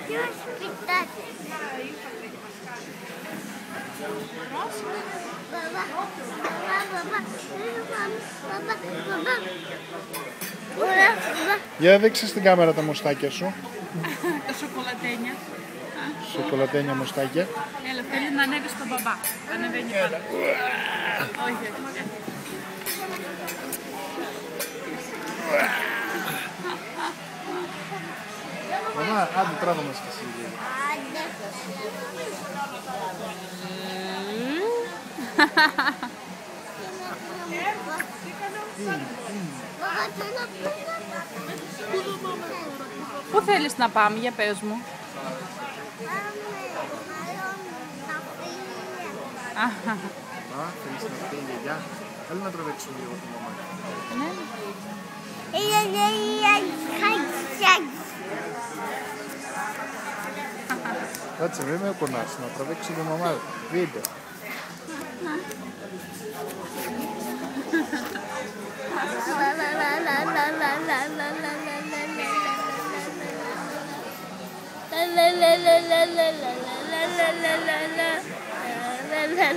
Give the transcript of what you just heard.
Ποιο σπιτάκι. Για δείξε στην κάμερα τα μουστάκια σου. Τα σοκολατένια. Σοκολατένια μουστάκια. Έλα, θέλει να ανέβει στον μπαμπά. Ανεβαίνει πάνω. Όχι, όχι. Μαμά, άντε τράβα μας και εσύ. Πού θέλεις να πάμε, για πες μου. Θέλεις να φύγει η γιαγιά. Θέλω να τραβήξουμε λίγο τη μαμά. Κάτσε, μην με κουνάς, να τραβήξει τη μαμά. Βίντεο. La la la la la la la la la la la la la la.